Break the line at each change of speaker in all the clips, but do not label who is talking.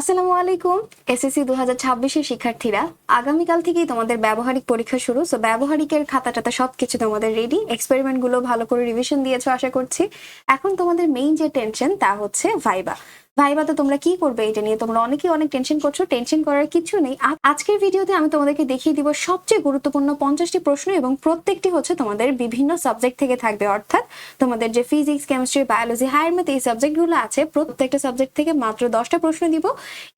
আসসালামু আলাইকুম। এসএসসি 2026 এর শিক্ষার্থীরা, আগামীকাল থেকেই তোমাদের ব্যবহারিক পরীক্ষা শুরু। সো ব্যবহারিকের খাতা টাতা সবকিছু তোমাদের রেডি, এক্সপেরিমেন্ট গুলো ভালো করে রিভিশন দিয়েছো আশা করছি। এখন তোমাদের মেইন যে টেনশন তা হচ্ছে ভাইবা। ভাইবাতে তোমরা কি করবে এটা নিয়ে তোমরা অনেকেই অনেক টেনশন করছো। টেনশন করার কিছু নেই। আজকের ভিডিওতে আমি তোমাদেরকে দেখিয়ে দিব সবচেয়ে গুরুত্বপূর্ণ 50টি প্রশ্ন, এবং প্রত্যেকটি হচ্ছে তোমাদের বিভিন্ন সাবজেক্ট থেকে থাকবে। অর্থাৎ তোমাদের যে physics, chemistry, biology, higher math এই সাবজেক্টগুলো আছে, প্রত্যেকটা সাবজেক্ট থেকে মাত্র 10টা প্রশ্ন দিব,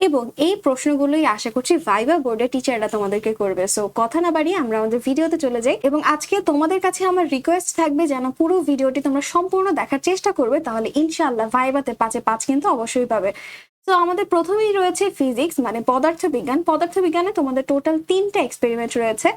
এবং এই প্রশ্নগুলোই আশা করছি ভাইবা বোর্ডের টিচাররা তোমাদেরকে করবে। সো কথা না বাড়িয়ে আমরা আমাদের ভিডিওতে চলে যাই। এবং আজকে তোমাদের কাছে আমার রিকোয়েস্ট থাকবে যেন পুরো ভিডিওটি তোমরা সম্পূর্ণ দেখার চেষ্টা করবে, তাহলে ইনশাআল্লাহ ভাইবাতে 5-এ 5 কিন্তু অবশ্যই পাবে। তো আমাদের প্রথমেই রয়েছে ফিজিক্স মানে পদার্থবিজ্ঞান। পদার্থবিজ্ঞানে তোমাদের টোটাল 3টা এক্সপেরিমেন্ট রয়েছে।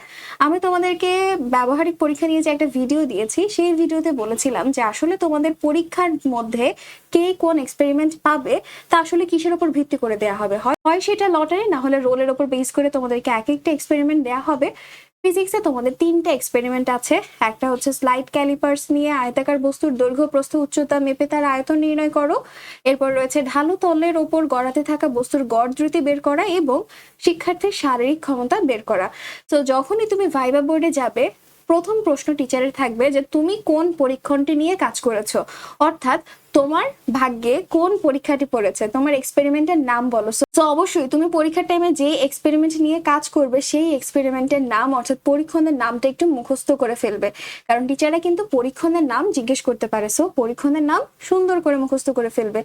আমি তোমাদেরকে ব্যবহারিক পরীক্ষা নিয়ে যে একটা ভিডিও দিয়েছি, সেই ভিডিওতে বলেছিলাম যে আসলে তোমাদের পরীক্ষার মধ্যে কে কোন এক্সপেরিমেন্ট পাবে তা আসলে কিসের উপর ভিত্তি করে দেওয়া হবে, হয় সেটা লটারি, না হলে রোলের উপর বেস করে তোমাদেরকে এক একটা এক্সপেরিমেন্ট দেওয়া হবে। ফিজিক্সে তোমাদের 3টা এক্সপেরিমেন্ট আছে। একটা হচ্ছে স্লাইড ক্যালিপার্স নিয়ে আয়তাকার বস্তুর দৈর্ঘ্য, প্রস্থ, উচ্চতা মেপে তার আয়তন নির্ণয় করো। এরপর রয়েছে ঢালু তলের ওপর গড়াতে থাকা বস্তুর গড় দ্রুতি বের করা এবং শিক্ষার্থীর শারীরিক ক্ষমতা বের করা। তো যখনই তুমি ভাইবা বোর্ডে যাবে, প্রথম প্রশ্ন টিচারের থাকবে যে তুমি কোন পরীক্ষণটি নিয়ে কাজ করেছো, অর্থাৎ তোমার ভাগ্যে কোন পরীক্ষাটি পড়েছে, তোমার এক্সপেরিমেন্টের নাম বলো। তো অবশ্যই তুমি পরীক্ষার টাইমে যে এক্সপেরিমেন্ট নিয়ে কাজ করবে সেই এক্সপেরিমেন্টের নাম অর্থাৎ পরীক্ষণের নামটা একটু মুখস্থ করে ফেলবে, কারণ টিচাররা কিন্তু পরীক্ষণের নাম জিজ্ঞেস করতে পারে। সো পরীক্ষণের নাম সুন্দর করে মুখস্থ করে ফেলবে।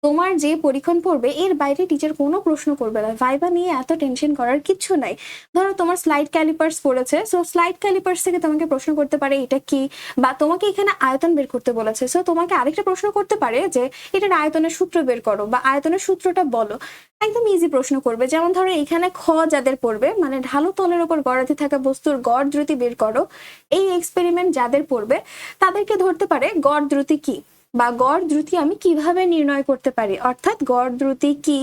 তোমার যে পরীক্ষণ পড়বে এর বাইরে টিচার কোনো প্রশ্ন করবে না। ভাইবা নিয়ে এত টেনশন করার কিচ্ছু নাই। ধরো তোমার স্লাইড ক্যালিপার্স পড়েছে, সো স্লাইড ক্যালিপার্স থেকে তোমাকে প্রশ্ন করতে পারে এটা কি, বা তোমাকে এখানে আয়তন বের করতে বলেছে, সো তোমাকে আরেকটা প্রশ্ন করতে পারে যে এটার আয়তনের সূত্র বের করো বা আয়তনের সূত্রটা বলো। একদম ইজি প্রশ্ন করবে। যেমন ধরো এখানে খ যাদের পড়বে মানে ঢালু তলের উপর গড়াতে থাকা বস্তুর গড় দ্রুতি বের করো, এই এক্সপেরিমেন্ট যাদের পড়বে তাদেরকে ধরতে পারে গড় দ্রুতি কি বা গড় দ্রুতি আমি কিভাবে নির্ণয় করতে পারি, অর্থাৎ গড় দ্রুতি কি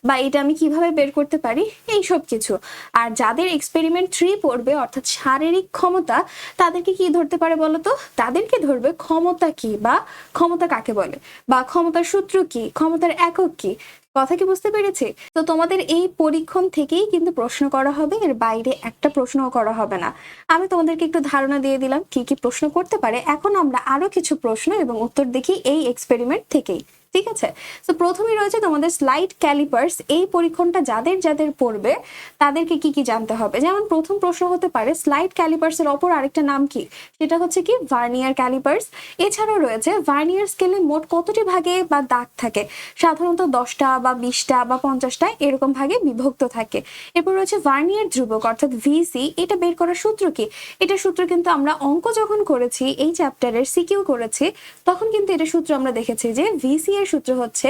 বা এটা আমি কিভাবে বের করতে পারি, এই সব কিছু। আর যাদের এক্সপেরিমেন্ট 3 পড়বে অর্থাৎ শারীরিক ক্ষমতা, তাদেরকে কি ধরতে পারে বলতো? তাদেরকে ধরবে ক্ষমতা কি বা ক্ষমতা কাকে বলে, বা ক্ষমতার সূত্র কি, ক্ষমতার একক কি। কথা কি বুঝতে পেরেছি? তো তোমাদের এই পরীক্ষণ থেকেই কিন্তু প্রশ্ন করা হবে, এর বাইরে একটা প্রশ্নও করা হবে না। আমি তোমাদেরকে একটু ধারণা দিয়ে দিলাম কি কি প্রশ্ন করতে পারে। এখন আমরা আরো কিছু প্রশ্ন এবং উত্তর দেখি এই এক্সপেরিমেন্ট থেকেই। ঠিক আছে? তো প্রথমেই রয়েছে তোমাদের স্লাইড ক্যালিপার্স। এই পরীক্ষণটা যাদের যাদের পড়বে তাদেরকে কি কি জানতে হবে। যেমন প্রথম প্রশ্ন হতে পারে স্লাইড ক্যালিপার্সের অপর আরেকটা নাম কি, সেটা হচ্ছে কি ভার্নিয়ার ক্যালিপার্স। এছাড়াও রয়েছে ভার্নিয়ার স্কেলে মোট কতটি ভাগে বা দাগ থাকে, সাধারণত 10টা বা 20টা বা 50টা এরকম ভাগে বিভক্ত থাকে। এরপর রয়েছে ভার্নিয়ার ধ্রুবক অর্থাৎ ভিসি, এটা বের করার সূত্র কি। এটা সূত্র কিন্তু আমরা অঙ্ক যখন করেছি এই চ্যাপ্টারের সিকিউ করেছি, তখন কিন্তু এটা সূত্র আমরা দেখেছি যে ভিসি এর সূত্র হচ্ছে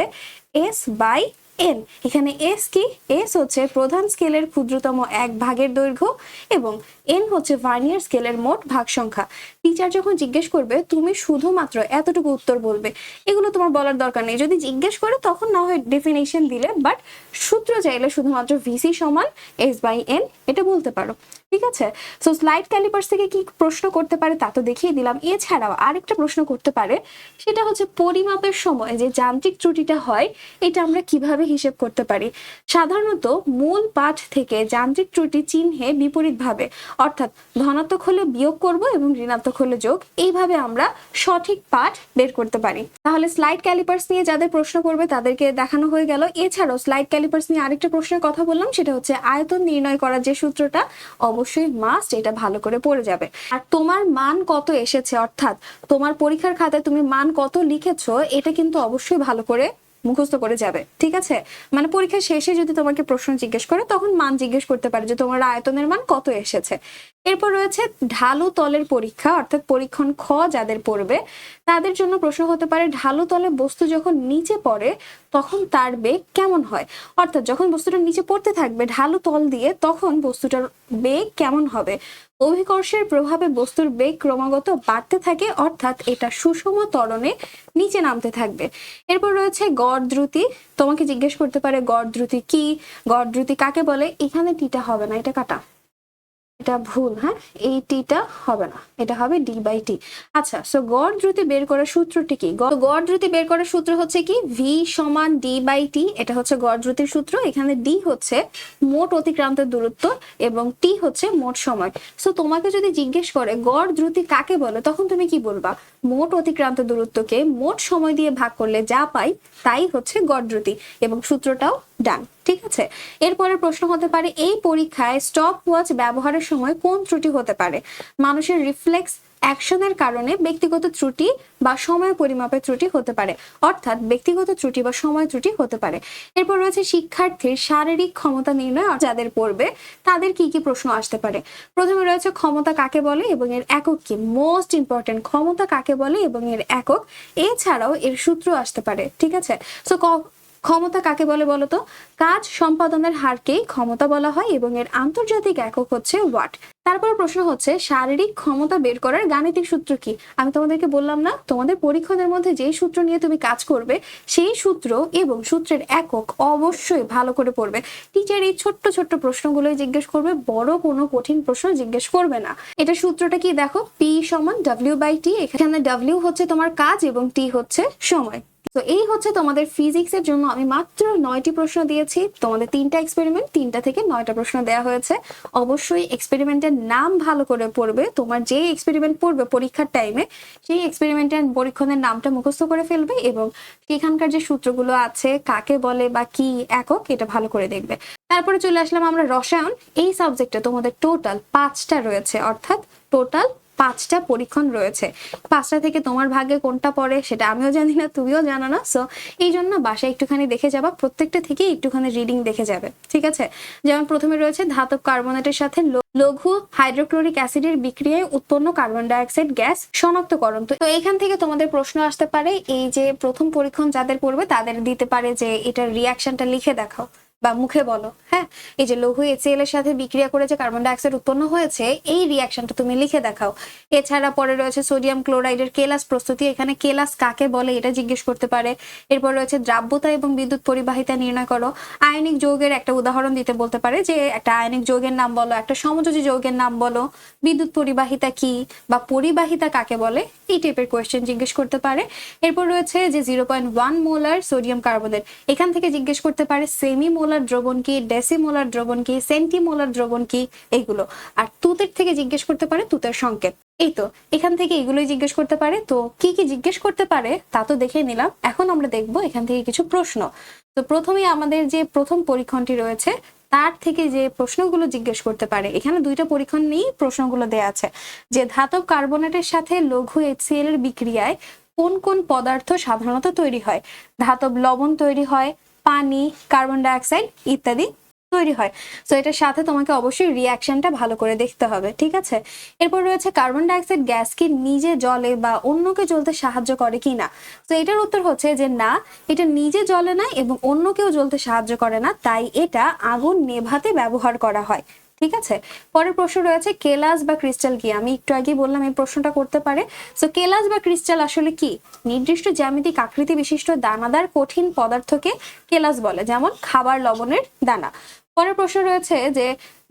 S/N। এখানে এস কি, এস হচ্ছে প্রধান স্কেলের ক্ষুদ্রতম এক ভাগের দৈর্ঘ্য এবং এন হচ্ছে ভার্নিয়ার স্কেলের মোট ভাগ সংখ্যা। টিচার যখন জিজ্ঞেস করবে তুমি শুধুমাত্র এতটুকু উত্তর বলবে, এগুলো তোমার বলার দরকার নেই। যদি জিজ্ঞেস করে তখন না হয় ডেফিনেশন দিলে, বাট সূত্র চাইলে শুধুমাত্র ভিসি সমান S/N এটা বলতে পারো। ঠিক আছে? সো স্লাইড ক্যালিপার্স থেকে কি প্রশ্ন করতে পারে তা তো দেখিয়ে দিলাম। এছাড়াও আরেকটা প্রশ্ন করতে পারে, সেটা হচ্ছে পরিমাপের সময় যে যান্ত্রিক ত্রুটিটা হয় এটা আমরা কিভাবে হিসেব করতে পারি। সাধারণত মূল পাঠ থেকে যান্ত্রিক ত্রুটি চিহ্নে বিপরীতভাবে, অর্থাৎ ধনাত্মক হলে বিয়োগ করব এবং ঋণাত্মক হলে যোগ, এইভাবে আমরা সঠিক পাঠ বের করতে পারি। তাহলে স্লাইড ক্যালিপার্স নিয়ে যাদের প্রশ্ন করবে তাদেরকে দেখানো হয়ে গেল। এছাড়াও স্লাইড ক্যালিপার্স নিয়ে আরেকটা প্রশ্নের কথা বললাম, সেটা হচ্ছে আয়তন নির্ণয় করার যে সূত্রটা, অবশ্যই মাস্ট এটা ভালো করে পড়ে যাবে। আর তোমার মান কত এসেছে, অর্থাৎ তোমার পরীক্ষার খাতায় তুমি মান কত লিখেছো, এটা কিন্তু অবশ্যই ভালো করে মুখস্থ করে যাবে। ঠিক আছে? মানে পরীক্ষা শেষে যদি তোমাকে প্রশ্ন জিজ্ঞেস করে তখন মান জিজ্ঞেস করতে পারে যে তোমার আয়তনের মান কত এসেছে। এরপর রয়েছে ঢালু তলের পরীক্ষা অর্থাৎ পরীক্ষণ খ যাদের পড়বে তাদের জন্য প্রশ্ন হতে পারে ঢালু তলে বস্তু যখন নিচে পড়ে তখন তার বেগ কেমন হয়, অর্থাৎ যখন বস্তুটা নিচে পড়তে থাকবে ঢালু তল দিয়ে তখন বস্তুটার বেগ কেমন হবে। অভিকর্ষের প্রভাবে বস্তুর বেগ ক্রমাগত বাড়তে থাকে, অর্থাৎ এটা সুষম ত্বরণে নিচে নামতে থাকবে। এরপর রয়েছে গড় দ্রুতি। তোমাকে জিজ্ঞেস করতে পারে গড় দ্রুতি কি, গড় দ্রুতি কাকে বলে। এখানে টিটা হবে না, এটা কাটা, এটা ভুল, হ্যাঁ, এই টিটা হবে না, এটা হবে d/t। আচ্ছা, সো গড় দ্রুতি বের করার সূত্রটি কি? গড় দ্রুতি বের করার সূত্র হচ্ছে কি v সমান d/t, এটা হচ্ছে গড় দ্রুতির সূত্র। এখানে d হচ্ছে মোট অতিক্রান্ত দূরত্ব এবং t হচ্ছে মোট সময়। সো তোমাকে যদি জিজ্ঞেস করে গড় দ্রুতি কাকে বলে, তখন তুমি কি বলবা? মোট অতিক্রান্ত দূরত্বকে মোট সময় দিয়ে ভাগ করলে যা পাই তাই হচ্ছে গড় দ্রুতি, এবং সূত্রটাও ডান। ঠিক আছে, এরপরের প্রশ্ন হতে পারে এই পরীক্ষায় স্টপ ওয়াচ ব্যবহারের সময় কোন ত্রুটি হতে পারে? মানুষের রিফ্লেক্স অ্যাকশনের কারণে ব্যক্তিগত ত্রুটি বা সময় পরিমাপের ত্রুটি হতে পারে, অর্থাৎ ব্যক্তিগত ত্রুটি বা সময় ত্রুটি হতে পারে। এরপর রয়েছে শিক্ষার্থীর শারীরিক ক্ষমতা নির্ণয়, যাদের পড়বে তাদের কি কি প্রশ্ন আসতে পারে। প্রথমে রয়েছে ক্ষমতা কাকে বলে এবং এর একক কি। মোস্ট ইম্পর্টেন্ট, ক্ষমতা কাকে বলে এবং এর একক, এছাড়াও এর সূত্র আসতে পারে। ঠিক আছে, সো ক্ষমতা কাকে বলে বলতো? কাজ সম্পাদনের হারকেই ক্ষমতা বলা হয় এবং এর আন্তর্জাতিক একক হচ্ছে ওয়াট। তারপর প্রশ্ন হচ্ছে শারীরিক ক্ষমতা বের করার গাণিতিক সূত্র কি? আমি তোমাদেরকে বললাম না, তোমাদের পরীক্ষণের মধ্যে যেই সূত্র নিয়ে তুমি কাজ করবে সেই সূত্র এবং সূত্রের একক অবশ্যই ভালো করে পড়বে। টিচার এই ছোট্ট ছোট্ট প্রশ্নগুলোই জিজ্ঞেস করবে, বড় কোনো কঠিন প্রশ্ন জিজ্ঞেস করবে না। এটা সূত্রটা কি দেখো, P সমান W/T। এখানে W হচ্ছে তোমার কাজ এবং T হচ্ছে সময়। তো এই হচ্ছে তোমাদের ফিজিক্সের জন্য আমি মাত্র 9টি প্রশ্ন দিয়েছি। তোমাদের 3টা এক্সপেরিমেন্ট, 3টা থেকে 9টা প্রশ্ন দেওয়া হয়েছে। অবশ্যই এক্সপেরিমেন্টের নাম ভালো করে পড়বে। তোমার যে এক্সপেরিমেন্ট পড়বে পরীক্ষার টাইমে সেই এক্সপেরিমেন্টের পরীক্ষণের নামটা মুখস্থ করে ফেলবে এবং সেখানকার যে সূত্রগুলো আছে কাকে বলে বা কি একক, এটা ভালো করে দেখবে। তারপরে চলে আসলাম আমরা রসায়ন। এই সাবজেক্টে তোমাদের টোটাল 5টা রয়েছে, অর্থাৎ টোটাল 5টা পরীক্ষণ রয়েছে। 5টা থেকে তোমার ভাগ্যে কোনটা পড়ে সেটা আমিও জানি না, তুমিও জানো না। সো এই জন্য বাসায় একটুখানি দেখে যাবা, প্রত্যেকটা থেকে একটুখানি রিডিং দেখে যাবে। ঠিক আছে, যেমন প্রথমে রয়েছে ধাতব কার্বনেটের সাথে লঘু হাইড্রোক্লোরিক অ্যাসিডের বিক্রিয়ায় উৎপন্ন কার্বন ডাইঅক্সাইড গ্যাস শনাক্তকরণ। তো এখান থেকে তোমাদের প্রশ্ন আসতে পারে, এই যে প্রথম পরীক্ষণ যাদের পড়বে তাদের দিতে পারে যে এটার রিয়াকশনটা লিখে দেখাও বা মুখে বলো। হ্যাঁ, এই যে লৌহ HCl এর সাথে বিক্রিয়া করে যে কার্বন ডাইঅক্সাইড উৎপন্ন হয়েছে এই রিয়াকশনটা তুমি লিখে দেখাও। এছাড়া পরে রয়েছে সোডিয়াম ক্লোরাইডের কেলাস প্রস্তুতি, এখানে কেলাস কাকে বলে এটা জিজ্ঞেস করতে পারে। এরপর রয়েছে দ্রাব্যতা এবং বিদ্যুৎ পরিবাহিতা নির্ণয় করো। আয়নিক যৌগের একটা উদাহরণ দিতে বলতে পারে, যে একটা আয়নিক যৌগের নাম বলো, একটা সমযোজী যৌগের নাম বলো, বিদ্যুৎ পরিবাহিতা কি বা পরিবাহিতা কাকে বলে, এই টাইপের কোয়েশ্চেন জিজ্ঞেস করতে পারে। এরপর রয়েছে যে 0.1 মোলার সোডিয়াম কার্বনেট, এখান থেকে জিজ্ঞেস করতে পারে সেমি মোলার দ্রবণ কি, ডেসিমোলার দ্রবণ কি, সেন্টিমোলার দ্রবণ কি, এইগুলো। আর তুতের থেকে জিজ্ঞেস করতে পারে তুতের সংকেত। এই তো এখান থেকে এগুলোই জিজ্ঞেস করতে পারে। তো কি কি জিজ্ঞেস করতে পারে তা তো দেখে নিলাম, এখন আমরা দেখবো এখান থেকে কিছু প্রশ্ন। তো প্রথমেই আমাদের যে প্রথম পরীক্ষণটি রয়েছে তার থেকে যে প্রশ্নগুলো জিজ্ঞেস করতে পারে, এখানে 2টা পরীক্ষণ নিয়েই প্রশ্নগুলো দেয়া আছে, যে ধাতব কার্বনেটের সাথে লঘু HCl এর বিক্রিয়ায় কোন কোন পদার্থ সাধারণত তৈরি হয়? ধাতব লবণ তৈরি হয়, পানি, কার্বন ডাইঅক্সাইড ইত্যাদি তৈরি হয়। তো এটার সাথে তোমাকে অবশ্যই রিয়াকশনটা ভালো করে দেখতে হবে। ঠিক আছে, এরপর রয়েছে কার্বন ডাইঅক্সাইড গ্যাস কি নিজে জ্বলে বা অন্যকে জ্বলতে সাহায্য করে কি না? তো এটার উত্তর হচ্ছে যে না, এটা নিজে জ্বলে না এবং অন্যকেও জ্বলতে সাহায্য করে না, তাই এটা আগুন নেভাতে ব্যবহার করা হয়। ঠিক আছে, পরের প্রশ্ন রয়েছে কেলাস বা ক্রিস্টাল কি? আমি একটু আগে বললাম এই প্রশ্নটা করতে পারে। সো কেলাস বা ক্রিস্টাল আসলে কি? নির্দিষ্ট জ্যামিতিক আকৃতি বিশিষ্ট দানাদার কঠিন পদার্থকে কেলাস বলে, যেমন খাবার লবণের দানা। পরের প্রশ্ন রয়েছে যে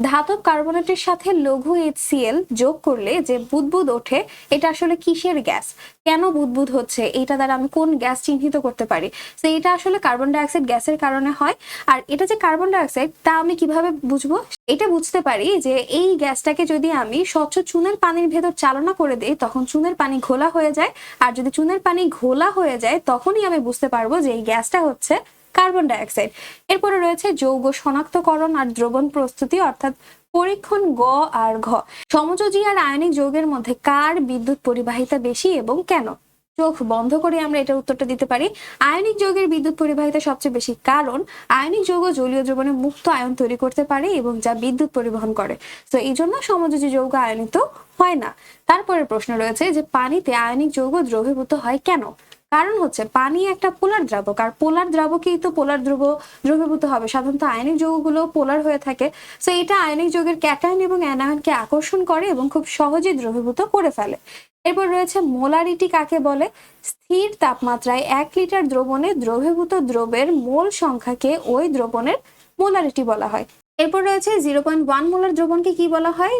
ধাতব কার্বনেটের সাথে লঘু HCl যোগ করলে যে বুদবুদ ওঠে এটা আসলে কিসের গ্যাস? কেন বুদবুদ হচ্ছে, এটা দ্বারা আমি কোন গ্যাস চিহ্নিত করতে পারি? তো এটা আসলে কার্বন ডাইঅক্সাইড গ্যাসের কারণে হয়। আর এটা যে কার্বন ডাইঅক্সাইড তা আমি কিভাবে বুঝবো? এটা বুঝতে পারি যে এই গ্যাসটাকে যদি আমি স্বচ্ছ চুনের পানির ভেতর চালনা করে দিই তখন চুনের পানি ঘোলা হয়ে যায়, আর যদি চুনের পানি ঘোলা হয়ে যায় তখনই আমি বুঝতে পারবো যে এই গ্যাসটা হচ্ছে কার্বন ডাইঅক্সাইড। এরপরে রয়েছে যৌগ শনাক্তকরণ আর দ্রবণ প্রস্তুতি, অর্থাৎ পরীক্ষণ গ আর ঘ। সমযোজী আর আয়নিক যৌগের মধ্যে কার বিদ্যুৎ পরিবাহিতা বেশি এবং কেন? চোখ বন্ধ করে আমরা এটার উত্তরটা দিতে পারি, আয়নিক যৌগের বিদ্যুৎ পরিবাহিতা সবচেয়ে বেশি, কারণ আয়নিক যৌগ জলীয় দ্রবণে মুক্ত আয়ন তৈরি করতে পারে এবং যা বিদ্যুৎ পরিবহন করে। তো এই জন্য সমযোজী যৌগ আয়নিত হয় না। তারপরে প্রশ্ন রয়েছে যে পানিতে আয়নিক যৌগ দ্রবীভূত হয় কেন? কারণ হচ্ছে পানি একটা পোলার দ্রাবক, আর পোলার দ্রাবকেই তো পোলার দ্রবীভূত হবে। সাধারণত আয়নিক যৌগগুলো পোলার হয়ে থাকে, তো এটা আয়নিক যৌগের ক্যাটায়ন এবং অ্যানায়নকে আকর্ষণ করে এবং খুব সহজেই দ্রবীভূত করে ফেলে। এরপর রয়েছে মোলারিটি কাকে বলে? স্থির তাপমাত্রায় 1 লিটার দ্রবণে দ্রবীভূত দ্রবের মোল সংখ্যাকে ওই দ্রবণের মোলারিটি বলা হয়। এরপর রয়েছে 0.1 মোলার দ্রবণকে কি বলা হয়?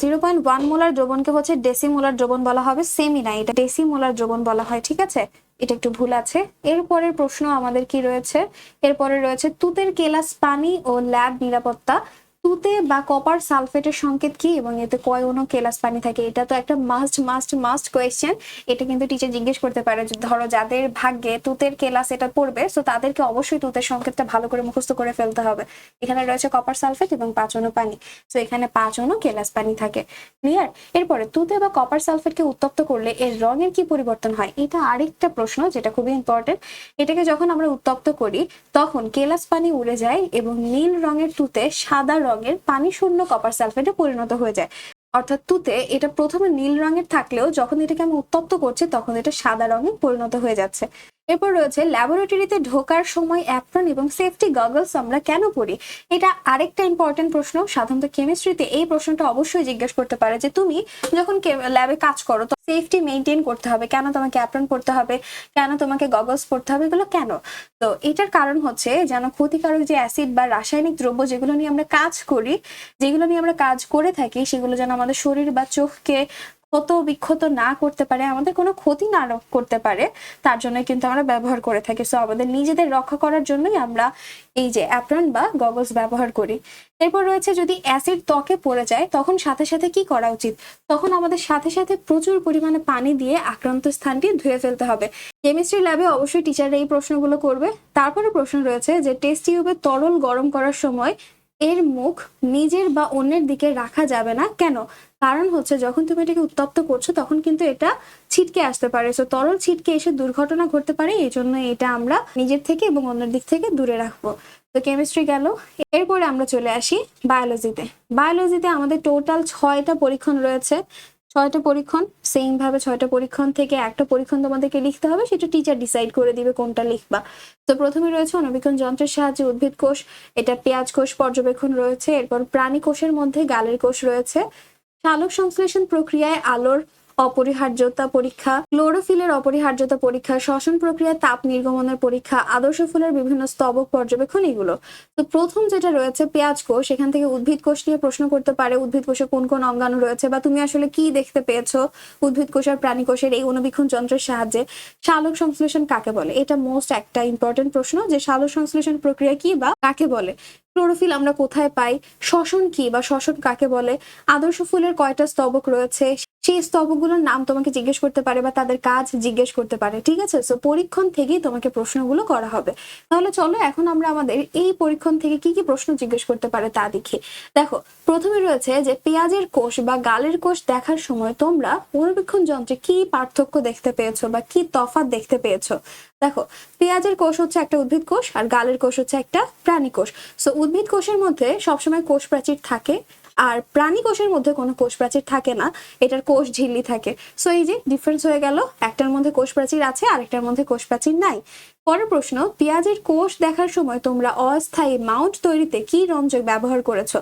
0.1 মোলার দ্রবণকে হচ্ছে ডেসিমোলার দ্রবণ বলা হবে, সেমি না, এটা ডেসিমোলার দ্রবণ বলা হয়, ঠিক আছে? এটা একটু ভুল আছে। এরপরের প্রশ্ন আমাদের কি রয়েছে? এরপরে রয়েছে তুতের কেলাস পানি ও ল্যাব নিরাপত্তা। তুতে বা কপার সালফেটের সংকেত কি এবং এতে কয় অণু কেলাস পানি থাকে? এটা তো একটা মাস্ট মাস্ট মাস্ট কোয়েশ্চেন। এটা কিন্তু টিচার জিজ্ঞেস করতে পারে, ধরো যাদের ভাগ্যে তুতের কেলাস এটা পড়বে, সো তাদেরকে অবশ্যই তুতের সংকেতটা ভালো করে মুখস্থ করে ফেলতে হবে। এখানে রয়েছে কপার সালফেট এবং 5 অণু পানি, সো এখানে 5 অণু কেলাস পানি থাকে। ক্লিয়ার? এরপরে তুতে বা কপার সালফেটকে উত্তপ্ত করলে এর রঙের কি পরিবর্তন হয়? এটা আরেকটা প্রশ্ন যেটা খুবই ইম্পর্টেন্ট। এটাকে যখন আমরা উত্তপ্ত করি তখন কেলাস পানি উড়ে যায় এবং নীল রঙের তুতে সাদা রঙের পানি শূন্য কপার সালফেটে পরিণত হয়ে যায়। অর্থাৎ তুতে এটা প্রথমে নীল রঙের থাকলেও যখন এটাকে আমি উত্তপ্ত করছি তখন এটা সাদা রঙে পরিণত হয়ে যাচ্ছে। এরপর রয়েছে ল্যাবরেটরিতে ঢোকার সময় অ্যাপ্রন এবং সেফটি গগলস আমরা কেন পরি? এটা আরেকটা ইম্পর্টেন্ট প্রশ্ন। সাধারণত কেমিস্ট্রিতে এই প্রশ্নটা অবশ্যই জিজ্ঞেস করতে পারে যে তুমি যখন ল্যাবে কাজ করো তো সেফটি মেনটেন করতে হবে, কেন তোমাকে অ্যাপ্রন পরতে হবে, কেন তোমাকে গগলস পরতে হবে, এগুলো কেন? তো এটার কারণ হচ্ছে যেন ক্ষতিকারক যে অ্যাসিড বা রাসায়নিক দ্রব্য যেগুলো নিয়ে আমরা কাজ করি, যেগুলো নিয়ে আমরা কাজ করে থাকি, সেগুলো যেন আমাদের শরীর বা চোখকে ক্ষত বিক্ষত না করতে পারে, আমাদের কোনো ক্ষতি না করতে পারে, তার জন্য কিন্তু আমরা ব্যবহার করে থাকি। সো আমাদের নিজেদের রক্ষা করার জন্যই আমরা এই যে অ্যাপ্রন বা গগলস ব্যবহার করি। এরপর রয়েছে যদি অ্যাসিড ত্বকে পড়ে যায় তখন সাথে সাথে কি করা উচিত? তখন আমাদের সাথে সাথে প্রচুর পরিমাণে পানি দিয়ে আক্রান্ত স্থানটি ধুয়ে ফেলতে হবে। কেমিস্ট্রি ল্যাবে অবশ্যই টিচাররা এই প্রশ্নগুলো করবে। তারপরে প্রশ্ন রয়েছে যে টেস্ট টিউবে তরল গরম করার সময় এর মুখ নিজের বা অন্যের দিকে রাখা যাবে না, কেন? কারণ হচ্ছে যখন তুমি এটাকে উত্তপ্ত করছো তখন কিন্তু এটা ছিটকে আসতে পারে, সো তরল ছিটকে এসে দুর্ঘটনা ঘটতে পারে, এই জন্য এটা আমরা নিজের থেকে এবং অন্যের দিক থেকে দূরে রাখবো। তো কেমিস্ট্রি গেল। এরপরে আমরা চলে আসি বায়োলজিতে। বায়োলজিতে আমাদের টোটাল 6টা পরীক্ষণ রয়েছে। 6টা পরীক্ষণ, সেম ভাবে 6টা পরীক্ষণ থেকে একটা পরীক্ষণ তোমাদেরকে লিখতে হবে, সেটা টিচার ডিসাইড করে দিবে কোনটা লিখবা। তো প্রথমে রয়েছে অণুবীক্ষণ যন্ত্রের সাহায্যে উদ্ভিদ কোষ, এটা পেঁয়াজ কোষ পর্যবেক্ষণ রয়েছে। এরপর প্রাণী কোষের মধ্যে গালের কোষ রয়েছে। সালোক সংশ্লেষণ প্রক্রিয়ায় আলোর অপরিহার্যতা পরীক্ষা, ক্লোরোফিলের অপরিহার্যতা পরীক্ষা, শ্বসন প্রক্রিয়ায় তাপ নির্গমনের পরীক্ষা, আদর্শ ফুলের বিভিন্ন স্তবক পর্যবেক্ষণ, এগুলো। তো প্রথম যেটা রয়েছে পেঁয়াজ কোষ, এখান থেকে উদ্ভিদ কোষ নিয়ে প্রশ্ন করতে পারে, উদ্ভিদ কোষে কোন কোন অঙ্গাণু রয়েছে বা তুমি আসলে কি দেখতে পেয়েছো উদ্ভিদ কোষ আর প্রাণী কোষের এই অণুবীক্ষণ যন্ত্রের সাহায্যে। সালোক সংশ্লেষণ কাকে বলে? এটা মোস্ট একটা ইম্পর্টেন্ট প্রশ্ন যে সালোক সংশ্লেষণ প্রক্রিয়া কি বা কাকে বলে। ক্লোরোফিল আমরা কোথায় পাই, শ্বসন কি বা শ্বসন কাকে বলে, আদর্শ ফুলের কয়টা স্তবক রয়েছে, সেই স্তবকগুলোর নাম তোমাকে জিজ্ঞেস করতে পারে বা তাদের কাজ জিজ্ঞেস করতে পারে, ঠিক আছে? সো পরীক্ষণ থেকেই তোমাকে প্রশ্নগুলো করা হবে। তাহলে চলো এখন আমরা আমাদের এই পরীক্ষণ থেকে কি কি প্রশ্ন জিজ্ঞেস করতে পারে তা দেখি। দেখো, প্রথমে রয়েছে যে পেঁয়াজের কোষ বা গালের কোষ দেখার সময় তোমরা অণুবীক্ষণ যন্ত্রে কি পার্থক্য দেখতে পেয়েছো বা কি তফাৎ দেখতে পেয়েছো? দেখো, পেঁয়াজের কোষ হচ্ছে একটা উদ্ভিদ কোষ আর গালের কোষ হচ্ছে একটা প্রাণী কোষ। সো উদ্ভিদ কোষের মধ্যে সবসময় কোষ প্রাচীর থাকে আর প্রাণী কোষের মধ্যে কোনো কোষ প্রাচীর থাকে না, এটার কোষ ঝিল্লি থাকে। সো এই যে ডিফারেন্স হয়ে গেল, একটার মধ্যে কোষ প্রাচীর আছে আর একটার মধ্যে কোষ প্রাচীর নাই। পরের প্রশ্ন, পেঁয়াজের কোষ দেখার সময় তোমরা অস্থায়ী মাউন্ট তৈরিতে কি রঞ্জক ব্যবহার করেছো?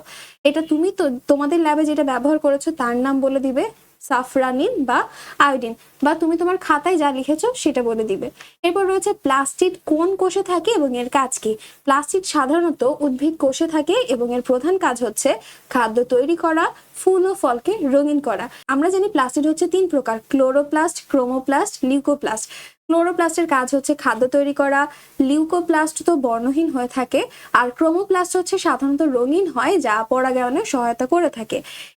এটা তুমি তো তোমাদের ল্যাবে যেটা ব্যবহার করেছো তার নাম বলে দিবে, সাফরানিন বা আয়োডিন, বা তুমি তোমার খাতায় যা লিখেছো সেটা বলে দিবে। এরপর রয়েছে প্লাস্টিড কোন কোষে থাকে এবং এর কাজ কি? প্লাস্টিড সাধারণত উদ্ভিদ কোষে থাকে এবং এর প্রধান কাজ হচ্ছে খাদ্য তৈরি করা, ফুল ও ফলকে রঙিন করা। আমরা জানি প্লাস্টিড হচ্ছে 3 প্রকার, ক্লোরোপ্লাস্ট, ক্রোমোপ্লাস্ট, লিউকোপ্লাস্ট। ক্লোরোপ্লাস্টের কাজ হচ্ছে খাদ্য তৈরি করা, লিউকোপ্লাস্ট তো বর্ণহীন হয়ে থাকে, আর ক্রোমোপ্লাস্ট হচ্ছে সাধারণত রঙিন হয় যা পরাগায়নে সহায়তা করে থাকে।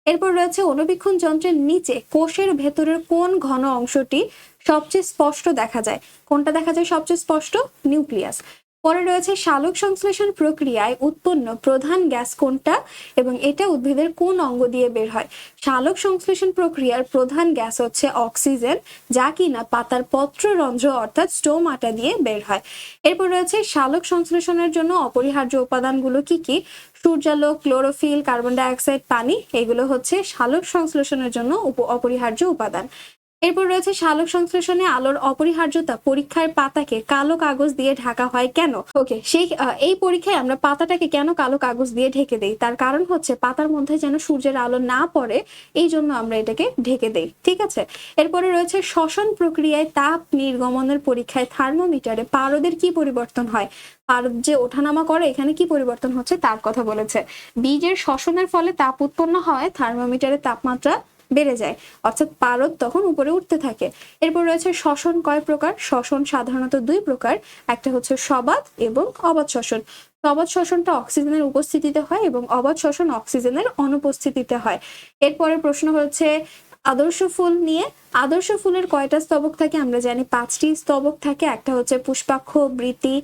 এরপর রয়েছে অণুবীক্ষণ যন্ত্রের নিচে কোষের ভেতরের কোন ঘন অংশটি সবচেয়ে স্পষ্ট দেখা যায়? কোনটা দেখা যায় সবচেয়ে স্পষ্ট? নিউক্লিয়াস। পরে রয়েছে সালোক সংশ্লেষণ প্রক্রিয়ায় উৎপন্ন প্রধান গ্যাস কোনটা এবং এটা উদ্ভিদের কোন অঙ্গ দিয়ে বের হয়? সালোক সংশ্লেষণ প্রক্রিয়ার প্রধান গ্যাস হচ্ছে অক্সিজেন, যা কিনা পাতার পত্ররন্ধ্র অর্থাৎ স্টোমাটা দিয়ে বের হয়। এরপর রয়েছে সালোক সংশ্লেষণের জন্য অপরিহার্য উপাদানগুলো কি কি? সূর্যালোক, ক্লোরোফিল, কার্বন ডাই অক্সাইড, পানি, এগুলো হচ্ছে সালোক সংশ্লেষণের জন্য অপরিহার্য উপাদান। এরপর রয়েছে সালোক সংশ্লেষণে আলোর অপরিহার্যতা, পরীক্ষার পাতাকে কালো কাগজ দিয়ে ঢাকা হয় কেন? ওকে, এই পরীক্ষায় আমরা পাতাটাকে কেন কালো কাগজ দিয়ে ঢেকে দেই, তার কারণ হচ্ছে পাতার মধ্যে যেন সূর্যের আলো না পড়ে, এই জন্য আমরা এটাকে ঢেকে দেই। ঠিক আছে, এরপরে রয়েছে শ্বসন প্রক্রিয়ায় তাপ নির্গমনের পরীক্ষায় থার্মোমিটারে পারদের কি পরিবর্তন হয়? পারদ যে ওঠানামা করে, এখানে কি পরিবর্তন হচ্ছে তার কথা বলেছে। বীজের শ্বসনের ফলে তাপ উৎপন্ন হয়, থার্মোমিটারের তাপমাত্রা বেড়ে যায়, অর্থাৎ পারদ তখন উপরে উঠতে থাকে। এরপর রয়েছে শ্বসন কয় প্রকার? শ্বসন সাধারণত দুই প্রকার, একটা হচ্ছে সবাত এবং অবাত শ্বসন। সবাত শ্বসনটা অক্সিজেনের উপস্থিতিতে হয় এবং অবাত শ্বসন অক্সিজেনের অনুপস্থিতিতে হয়। এরপরে প্রশ্ন হচ্ছে আদর্শ ফুল নিয়ে। আদর্শ ফুলের কয়টা স্তবক থাকে? আমরা জানি 5টি স্তবক থাকে। একটা হচ্ছে পুষ্পাক্ষ, বৃতি,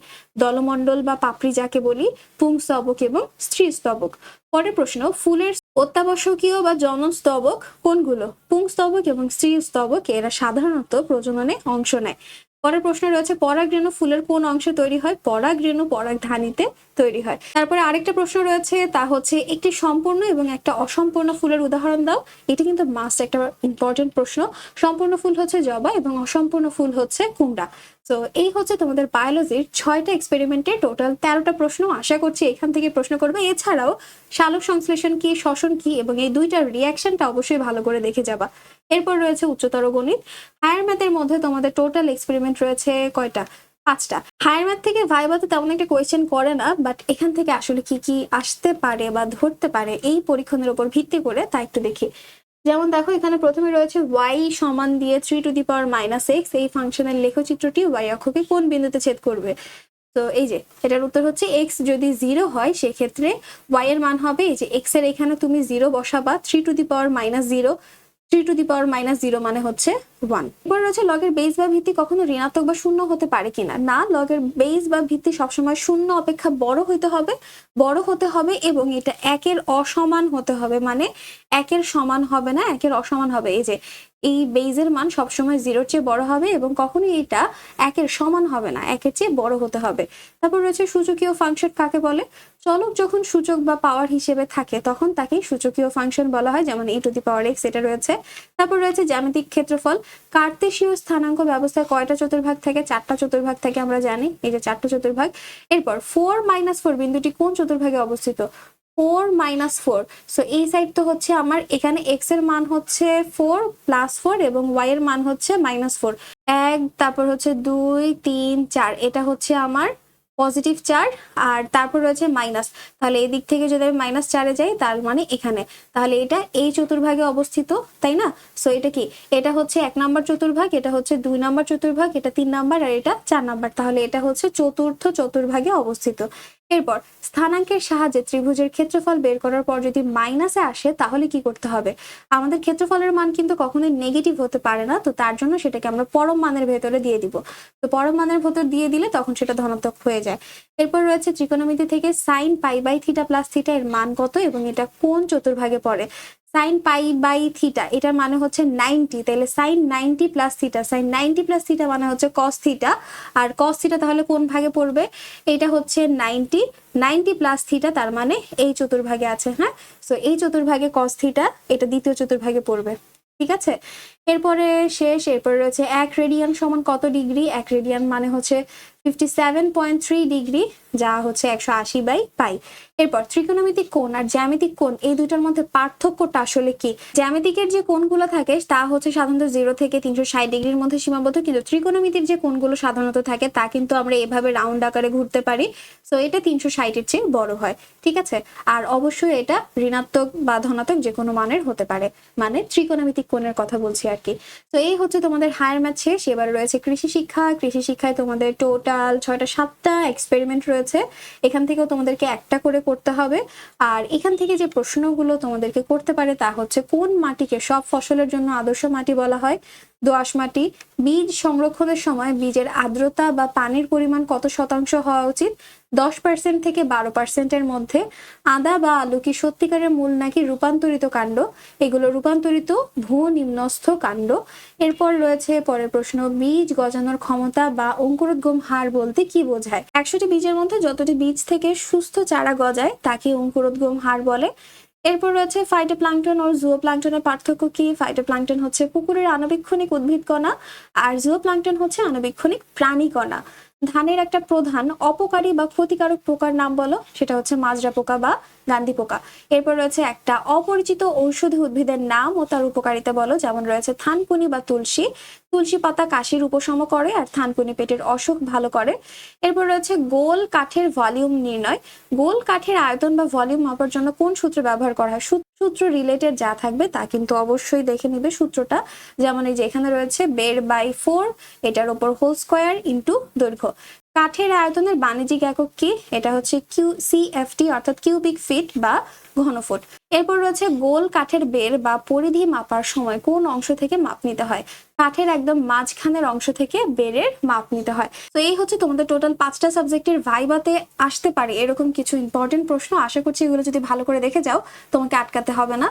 দলমণ্ডল বা পাপড়ি যাকে বলি, পুংস্তবক এবং স্ত্রী স্তবক। পরের প্রশ্ন, ফুলের অত্যাবশ্যকীয় বা জনন স্তবক কোনগুলো? পুংস্তবক এবং স্ত্রী স্তবক, এরা সাধারণত প্রজননে অংশ নেয়। পরের প্রশ্ন রয়েছে পরাগরেণু ফুলের কোন অংশে তৈরি হয়? পরাগরেণু পরাগধানীতে তৈরি হয়। তারপরে আরেকটা প্রশ্ন রয়েছে, তা হচ্ছে একটি সম্পূর্ণ এবং একটা অসম্পূর্ণ ফুলের উদাহরণ দাও। এটা কিন্তু মাস্ট একটা ইম্পর্টেন্ট প্রশ্ন। সম্পূর্ণ ফুল হচ্ছে জবা এবং অসম্পূর্ণ ফুল হচ্ছে কুমড়া। তো এই হচ্ছে তোমাদের বায়োলজির 6টা এক্সপেরিমেন্টে টোটাল 13টা প্রশ্ন। আশা করছি এখান থেকে প্রশ্ন করবে। এছাড়াও সালোক সংশ্লেষণ কি, শ্বসন কি এবং এই দুইটার রিয়াকশনটা অবশ্যই ভালো করে দেখে যাবা। এরপর রয়েছে উচ্চতর গণিত। হায়ার ম্যাথের মধ্যে তোমাদের টোটাল এক্সপেরিমেন্ট রয়েছে কয়টা? 5টা। হায়ার ম্যাথ থেকে ভাইভাতে তেমন একটা কোয়েশ্চেন করে না, বাট এখান থেকে আসলে কি কি আসতে পারে বা ধরতে পারে এই পরীক্ষণের উপর ভিত্তি করে তা একটু দেখি। যেমন দেখো, এখানে প্রথমে রয়েছে y সমান দিয়ে 3⁻⁻x, এই ফাংশনের লেখচিত্রটি y অক্ষকে কোন বিন্দুতে ছেদ করবে? তো এই যে এটার উত্তর হচ্ছে x যদি 0 হয় সেক্ষেত্রে y এর মান হবে, এই যে x এর এখানে তুমি 0 বসাবা, 3⁻⁻0, 3⁻⁻0 মানে হচ্ছে 1। এরপর রয়েছে লগের বেস বা ভিত্তি কখনো ঋণাত্মক বা শূন্য হতে পারে কিনা? না, লগের বেস বা ভিত্তি সবসময় শূন্য অপেক্ষা বড় হতে হবে এবং এটা 1-এর অসমান হতে হবে, মানে 1-এর সমান হবে না, 1-এর অসমান হবে। এই যে এই বেজের মান সবসময় 0-র চেয়ে বড় হবে এবং কখনোই এটা 1-এর সমান হবে না, 1-এর চেয়ে বড় হতে হবে। তারপর রয়েছে সূচকীয় ফাংশন কাকে বলে? চলক যখন সূচক বা পাওয়ার হিসেবে থাকে তখন তাকে সূচকীয় ফাংশন বলা হয়, যেমন e⁻x এটা রয়েছে। তারপর রয়েছে জ্যামিতিক ক্ষেত্রফল। কার্তেশীয় স্থানাঙ্ক ব্যবস্থায় কয়টা চতুর্ভাগ থাকে? 4টা চতুর্ভাগ থাকে, আমরা জানি, এই যে 4টা চতুর্ভাগ। এরপর 4-4 বিন্দুটি কোন চতুর্ভাগে অবস্থিত? 4-4, সো এই সাইড তো হচ্ছে আমার, এখানে x এর মান হচ্ছে 4 + 4 এবং y এর মান হচ্ছে -4। 1, তারপর হচ্ছে 2, 3, 4, এটা হচ্ছে আমার পজিটিভ 4, আর তারপর রয়েছে মাইনাস। তাহলে এই দিক থেকে যদি আমি -4-এ যাই তার মানে এখানে, তাহলে এটা এই চতুর্ভাগে অবস্থিত, তাই না? সো এটা কি? এটা হচ্ছে 1 নম্বর চতুর্ভাগ, এটা হচ্ছে 2 নম্বর চতুর্ভাগ, এটা 3 নম্বর আর এটা 4 নম্বর, তাহলে এটা হচ্ছে চতুর্থ চতুর্ভাগে অবস্থিত। এরপর স্থানাঙ্কের সাহায্যে ত্রিভুজের ক্ষেত্রফল বের করার পর যদি মাইনাসে আসে তাহলে কি করতে হবে? আমাদের ক্ষেত্রফলের মান কিন্তু কখনোই নেগেটিভ হতে পারে না, তো তার জন্য সেটাকে আমরা পরম মানের ভেতরে দিয়ে দিব। তো পরম মানের ভেতর দিয়ে দিলে তখন সেটা ধনাত্মক হয়ে যায়। এরপর রয়েছে ত্রিকোণমিতি থেকে sin π/θ + θ এর মান কত এবং এটা কোন চতুর্ভাগে পড়ে? sin π/θ এটার মানে হচ্ছে 90, তাহলে sin 90 + θ, sin 90 + θ মানে হচ্ছে cos θ, আর cos θ তাহলে কোন ভাগে পড়বে? এটা হচ্ছে 90 + θ, তার মানে এই চতুর্ভাগে আছে। হ্যাঁ, সো এই চতুর্ভাগে cos θ, এটা দ্বিতীয় চতুর্ভাগে পড়বে। ঠিক আছে, এরপরে এরপরে রয়েছে 1 রেডিয়ান সমান কত ডিগ্রি? 1 রেডিয়ান মানে হচ্ছে 57.3 ডিগ্রি, যা হচ্ছে 180/π। এরপর ত্রিকোণমিতিক কোণ আর জ্যামিতিক কোণ, এই দুটার মধ্যে পার্থক্যটা আসলে কি? জ্যামিতিকের যে কোণগুলো থাকে তা হচ্ছে সাধারণত 0 থেকে 360 ডিগ্রির মধ্যে সীমাবদ্ধ, কিন্তু ত্রিকোণমিতির যে কোণগুলো সাধারণত থাকে তা কিন্তু আমরা এভাবে রাউন্ড আকারে ঘুরতে পারি, সো এটা 360-এর চেয়ে বড় হয়। ঠিক আছে, আর অবশ্যই এটা ঋণাত্মক বা ধনাত্মক যে কোনো মানের হতে পারে, মানে ত্রিকোণমিতিক কোণের কথা বলছি আর কি। তো এই হচ্ছে তোমাদের হায়ার ম্যাথ শেষ। এবার রয়েছে কৃষি শিক্ষা। কৃষি শিক্ষায় তোমাদের টোটাল 7টা এক্সপেরিমেন্ট রয়েছে, এখান থেকেও তোমাদেরকে একটা করে করতে হবে। আর এখান থেকে যে প্রশ্নগুলো তোমাদেরকে করতে পারে তা হচ্ছে কোন মাটিকে সব ফসলের জন্য আদর্শ মাটি বলা হয়? দোআঁশ মাটি। বীজ সংরক্ষণের সময় বীজের আর্দ্রতা বা পানির পরিমাণ কত শতাংশ হওয়া উচিত? 10% থেকে 12%-এর মধ্যে। আদা বা আলু কি সত্যিকারের মূল নাকি রূপান্তরিত কাণ্ড? এগুলো রূপান্তরিত ভূনিম্নস্থ কাণ্ড। এরপর রয়েছে পরের প্রশ্ন, বীজ গজানোর ক্ষমতা বা অঙ্কুরোদ্গম হার বলতে কি বোঝায়? 100টি বীজের মধ্যে যতটি বীজ থেকে সুস্থ চারা গজায় তাকে অঙ্কুরোদ্গম হার বলে। এরপর রয়েছে ফাইটোপ্ল্যাঙ্কটন ও জুওপ্ল্যাঙ্কটনের পার্থক্য কি? ফাইটোপ্ল্যাঙ্কটন হচ্ছে পুকুরের আণুবীক্ষণিক উদ্ভিদ কণা, আর জুওপ্ল্যাঙ্কটন হচ্ছে আণুবীক্ষণিক প্রাণী কণা। ধানের একটা প্রধান অপকারী বা ক্ষতিকারক পোকার নাম বলো। সেটা হচ্ছে মাজরা পোকা বা গান্ধী পোকা। এরপর রয়েছে একটা অপরিচিত ঔষধি উদ্ভিদের নাম ও তার উপকারিতা বলো। যেমন রয়েছে থানকুনি বা তুলসী। তুলসী পাতা কাশির উপশম করে, আর থানকুনি পেটের অসুখ ভালো করে। এরপর রয়েছে গোল কাঠের ভলিউম নির্ণয়। গোল কাঠের আয়তন বা ভলিউম মাপার জন্য কোন সূত্র ব্যবহার করা হয়? সূত্র রিলেটেড যা থাকবে তা কিন্তু অবশ্যই দেখে নিবে সূত্রটা। যেমন এই যে এখানে রয়েছে বের বাই 4, এটার উপর হোল স্কোয়ার ইন্টু দৈর্ঘ্য। কাঠের আয়তনের বাণিজ্যিক একক কি? এটা হচ্ছে সিএফটি অর্থাৎ কিউবিক ফিট বা ঘনফুট। এরপর রয়েছে গোল কাঠের বের বা পরিধি মাপার সময় কোন অংশ থেকে মাপ নিতে হয়? কাঠের একদম মাঝখানের অংশ থেকে বেরের মাপ নিতে হয়। তো এই হচ্ছে তোমাদের টোটাল 5টা সাবজেক্টের ভাইবাতে আসতে পারে এরকম কিছু ইম্পর্টেন্ট প্রশ্ন। আশা করছি এগুলো যদি ভালো করে দেখে যাও তোমাকে আটকাতে হবে না।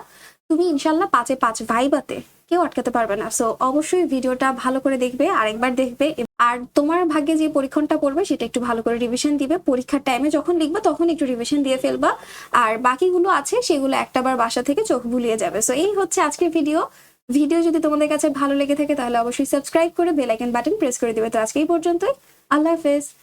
তুমি ইনশাল্লাহ 5-এ 5 ভাইবাতে কেউ আটকাতে পারবে না। সো অবশ্যই ভিডিওটা ভালো করে দেখবে, আরেকবার দেখবে, আর তোমার ভাগ্যে যে পরীক্ষণটা পড়বে সেটা একটু ভালো করে রিভিশন দিবে। পরীক্ষার টাইমে যখন লিখবা তখন একটু রিভিশন দিয়ে ফেলবা, আর বাকিগুলো আছে সেগুলো একটাবার বাসা থেকে চোখ ভুলিয়ে যাবে। সো এই হচ্ছে আজকের ভিডিও। যদি তোমাদের কাছে ভালো লেগে থাকে তাহলে অবশ্যই সাবস্ক্রাইব করে বেল আইকন বাটন প্রেস করে দিবে। তো আজকে এই পর্যন্তই। আল্লাহ হাফেজ।